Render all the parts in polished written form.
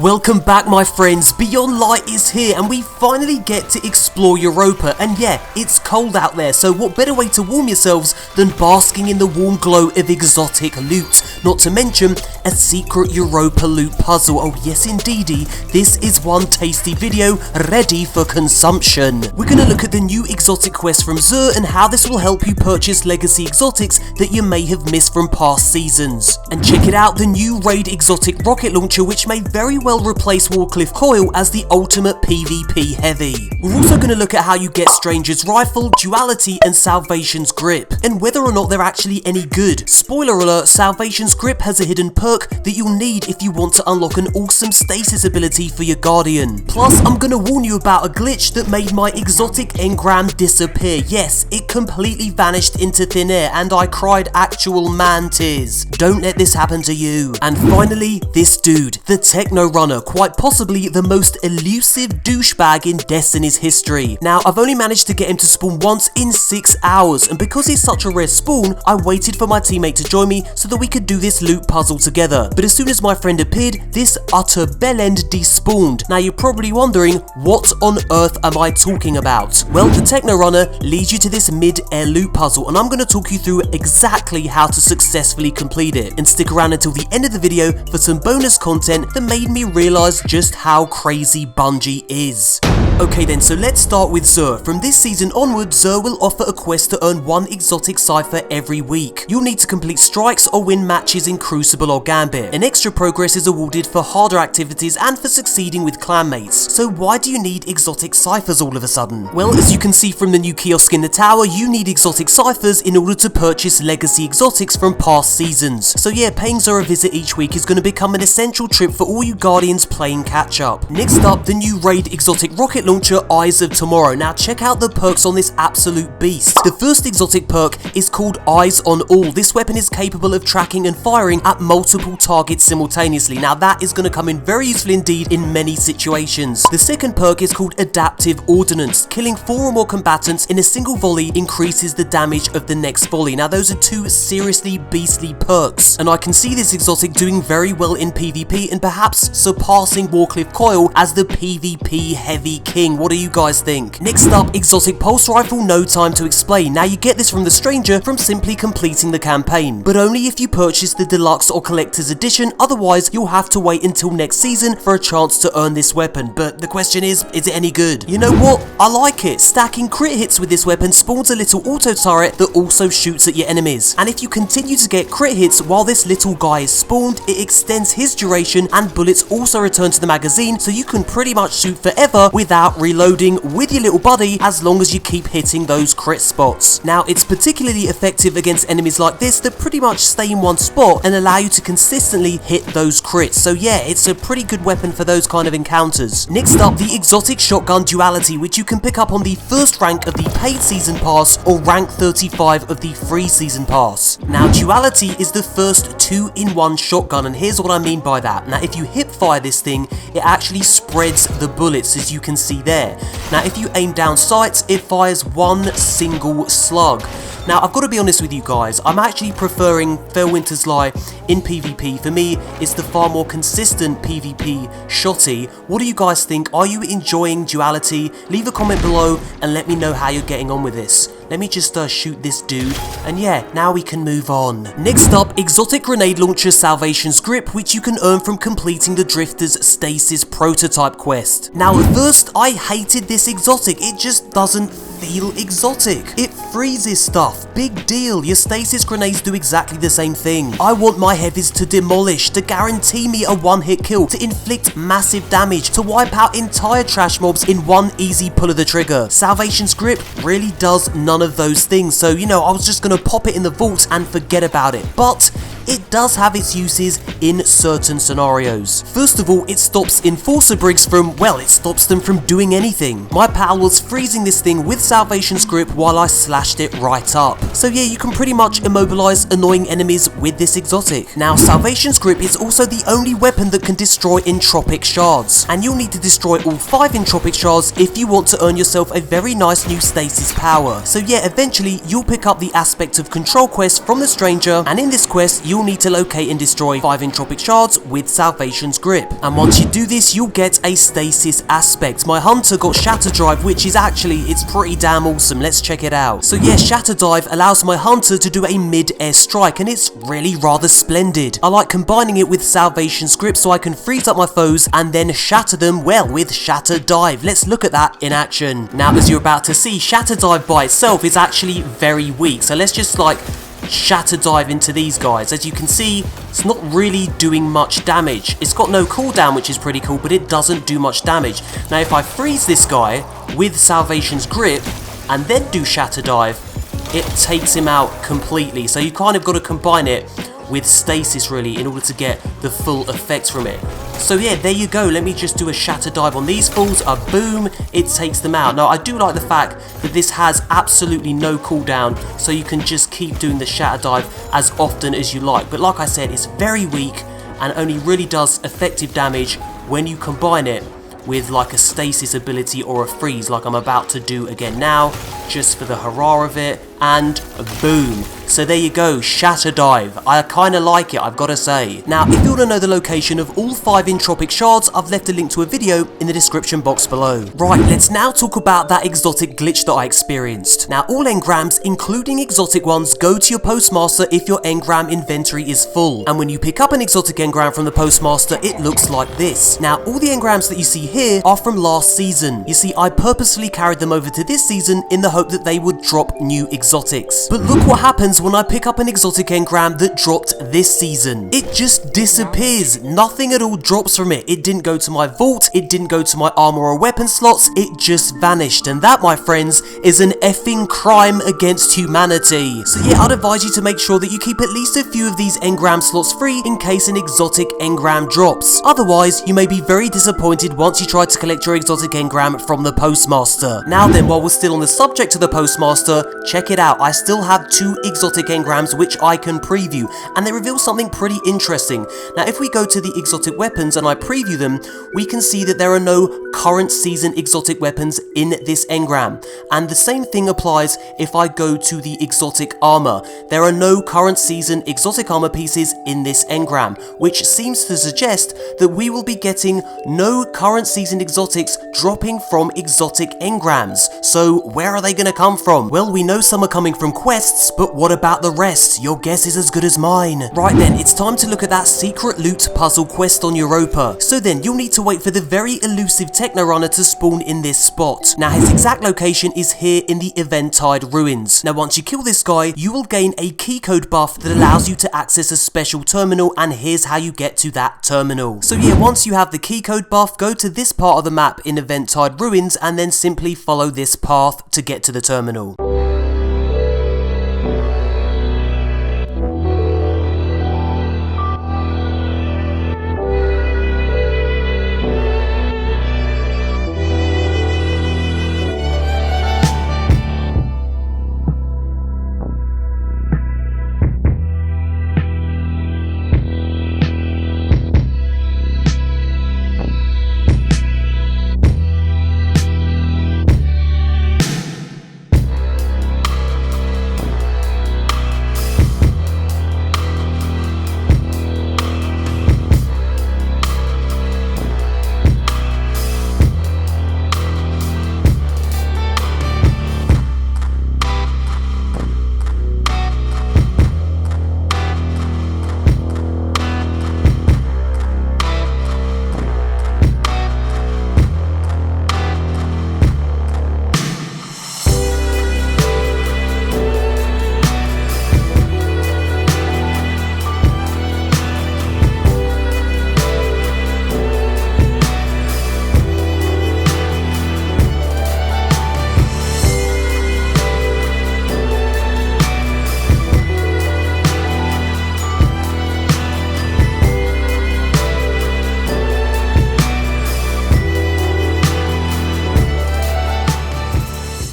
Welcome back my friends, Beyond Light is here and we finally get to explore Europa, and yeah, it's cold out there, so what better way to warm yourselves than basking in the warm glow of exotic loot, not to mention a secret Europa loot puzzle. Oh yes indeedy, this is one tasty video ready for consumption. We're gonna look at the new exotic quest from XUR and how this will help you purchase legacy exotics that you may have missed from past seasons. And check it out, the new raid exotic rocket launcher, which may very well replace Warcliffe Coil as the ultimate PvP heavy. We're also going to look at how you get Stranger's Rifle, Duality and Salvation's Grip, and whether or not they're actually any good. Spoiler alert, Salvation's Grip has a hidden perk that you'll need if you want to unlock an awesome stasis ability for your Guardian. Plus, I'm going to warn you about a glitch that made my exotic engram disappear. Yes, it completely vanished into thin air and I cried actual man tears. Don't let this happen to you. And finally, this dude, the Technorunner, quite possibly the most elusive douchebag in Destiny's history. Now, I've only managed to get him to spawn once in 6 hours, and because he's such a rare spawn, I waited for my teammate to join me so that we could do this loot puzzle together. But as soon as my friend appeared, this utter bellend despawned. Now, you're probably wondering, what on earth am I talking about? Well, the Technorunner leads you to this mid-air loot puzzle, and I'm going to talk you through exactly how to successfully complete it. And stick around until the end of the video for some bonus content that made me realize just how crazy Bungie is. Okay then, so let's start with XUR. From this season onwards, XUR will offer a quest to earn one exotic cipher every week. You'll need to complete strikes or win matches in Crucible or Gambit. And extra progress is awarded for harder activities and for succeeding with clanmates. So why do you need exotic ciphers all of a sudden? Well, as you can see from the new kiosk in the tower, you need exotic ciphers in order to purchase legacy exotics from past seasons. So yeah, paying XUR a visit each week is going to become an essential trip for all you Guardians playing catch up. Next up, the new raid exotic rocket launcher, Eyes of Tomorrow. Now check out the perks on this absolute beast. The first exotic perk is called Eyes on All. This weapon is capable of tracking and firing at multiple targets simultaneously. Now that is going to come in very useful indeed in many situations. The second perk is called Adaptive Ordnance. Killing 4 or more combatants in a single volley increases the damage of the next volley. Now those are two seriously beastly perks, and I can see this exotic doing very well in PvP and perhaps surpassing Warcliffe Coil as the PvP heavy king. What do you guys think? Next up, exotic pulse rifle, no time to explain. Now you get this from the Stranger from simply completing the campaign, but only if you purchase the deluxe or collector's edition, otherwise you'll have to wait until next season for a chance to earn this weapon. But the question is it any good? You know what? I like it. Stacking crit hits with this weapon spawns a little auto turret that also shoots at your enemies, and if you continue to get crit hits while this little guy is spawned, it extends his duration and bullets also return to the magazine, so you can pretty much shoot forever without reloading with your little buddy as long as you keep hitting those crit spots. Now it's particularly effective against enemies like this that pretty much stay in one spot and allow you to consistently hit those crits. So yeah, it's a pretty good weapon for those kind of encounters. Next up, the exotic shotgun Duality, which you can pick up on the first rank of the paid season pass or rank 35 of the free season pass. Now Duality is the first 2-in-1 shotgun, and here's what I mean by that. Now if you hip fire this thing, it actually spreads the bullets, as you can see there. Now if you aim down sights, it fires one single slug. Now I've got to be honest with you guys, I'm actually preferring Felwinter's Lie in PvP. For me, it's the far more consistent PvP shotty. What do you guys think? Are you enjoying Duality? Leave a comment below and let me know how you're getting on with this. Let me just shoot this dude, and yeah, now we can move on. Next up, exotic grenade launcher Salvation's Grip, which you can earn from completing the Drifter's Stasis prototype quest. Now at first, I hated this exotic. It just doesn't feel exotic. It freezes stuff. Big deal. Your stasis grenades do exactly the same thing. I want my heavies to demolish, to guarantee me a one-hit kill, to inflict massive damage, to wipe out entire trash mobs in one easy pull of the trigger. Salvation's Grip really does none of those things, so you know, I was just gonna pop it in the vault and forget about it. But it does have its uses in certain scenarios. First of all, it stops Enforcer Brigs from, well, it stops them from doing anything. My pal was freezing this thing with Salvation's Grip while I slashed it right up. So yeah, you can pretty much immobilize annoying enemies with this exotic. Now, Salvation's Grip is also the only weapon that can destroy Entropic shards, and you'll need to destroy all 5 Entropic shards if you want to earn yourself a very nice new stasis power. So yeah, eventually you'll pick up the Aspect of Control quest from the Stranger, and in this quest, you'll need to locate and destroy 5 Entropic shards with Salvation's Grip. And once you do this, you'll get a stasis aspect. My hunter got Shatter Drive, which is actually, it's pretty damn awesome. Let's check it out. So yeah, Shatter Dive allows my hunter to do a mid-air strike, and it's really rather splendid. I like combining it with Salvation's Grip so I can freeze up my foes and then shatter them, well, with Shatter Dive. Let's look at that in action. Now, as you're about to see, Shatter Dive by itself is actually very weak. So let's just like Shatter Dive into these guys. As you can see, it's not really doing much damage. It's got no cooldown, which is pretty cool, but it doesn't do much damage. Now, if I freeze this guy with Salvation's Grip and then do Shatter Dive, it takes him out completely. So you kind of got to combine it with stasis really in order to get the full effects from it. So yeah, there you go. Let me just do a Shatter Dive on these fools. A boom, it takes them out. Now, I do like the fact that this has absolutely no cooldown, so you can just keep doing the Shatter Dive as often as you like. But like I said, it's very weak and only really does effective damage when you combine it with like a stasis ability or a freeze like I'm about to do again now, just for the hurrah of it, and boom. So there you go, Shatter Dive. I kinda like it, I've gotta say. Now, if you wanna know the location of all 5 Entropic shards, I've left a link to a video in the description box below. Right, let's now talk about that exotic glitch that I experienced. Now, all engrams, including exotic ones, go to your postmaster if your engram inventory is full. And when you pick up an exotic engram from the postmaster, it looks like this. Now, all the engrams that you see here are from last season. You see, I purposefully carried them over to this season in the hope that they would drop new exotics. But look what happens when I pick up an exotic engram that dropped this season. It just disappears. Nothing at all drops from it. It didn't go to my vault, it didn't go to my armor or weapon slots, it just vanished. And that, my friends, is an effing crime against humanity. So yeah, I'd advise you to make sure that you keep at least a few of these engram slots free in case an exotic engram drops. Otherwise, you may be very disappointed once you try to collect your exotic engram from the postmaster. Now then, while we're still on the subject of the postmaster, check it out. I still have 2 exotic engrams which I can preview, and they reveal something pretty interesting. Now, if we go to the exotic weapons and I preview them, we can see that there are no current season exotic weapons in this engram. And the same thing applies if I go to the exotic armor. There are no current season exotic armor pieces in this engram, which seems to suggest that we will be getting no current season exotics dropping from exotic engrams. So where are they going to come from? Well, we know some are coming from quests, but what about the rest? Your guess is as good as mine. Right then, it's time to look at that secret loot puzzle quest on Europa. So then, you'll need to wait for the very elusive Technorunner to spawn in this spot. Now, his exact location is here in the Eventide Ruins. Now, once you kill this guy, you will gain a keycode buff that allows you to access a special terminal, and here's how you get to that terminal. So yeah, once you have the keycode buff, go to this part of the map in Eventide Ruins, and then simply follow this path to get to the terminal.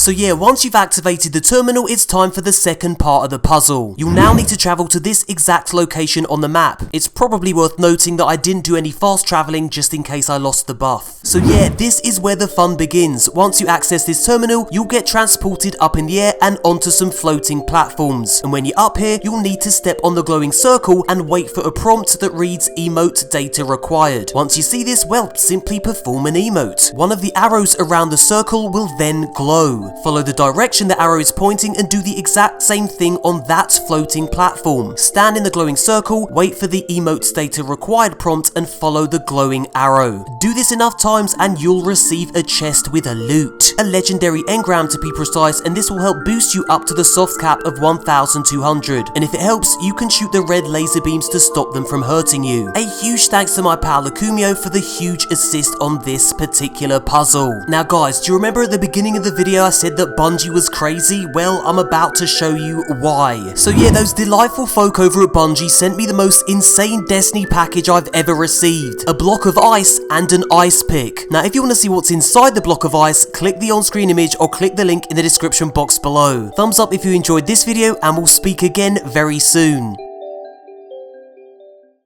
So yeah, once you've activated the terminal, it's time for the second part of the puzzle. You'll now need to travel to this exact location on the map. It's probably worth noting that I didn't do any fast traveling just in case I lost the buff. So yeah, this is where the fun begins. Once you access this terminal, you'll get transported up in the air and onto some floating platforms. And when you're up here, you'll need to step on the glowing circle and wait for a prompt that reads emote data required. Once you see this, well, simply perform an emote. One of the arrows around the circle will then glow. Follow the direction the arrow is pointing and do the exact same thing on that floating platform. Stand in the glowing circle, wait for the emote data required prompt and follow the glowing arrow. Do this enough times and you'll receive a chest with a loot. A legendary engram to be precise, and this will help boost you up to the soft cap of 1200. And if it helps, you can shoot the red laser beams to stop them from hurting you. A huge thanks to my pal Lacumio for the huge assist on this particular puzzle. Now guys, do you remember at the beginning of the video I said that Bungie was crazy? Well, I'm about to show you why. So yeah, those delightful folk over at Bungie sent me the most insane Destiny package I've ever received. A block of ice and an ice pick. Now if you want to see what's inside the block of ice, click the on-screen image or click the link in the description box below. Thumbs up if you enjoyed this video and we'll speak again very soon.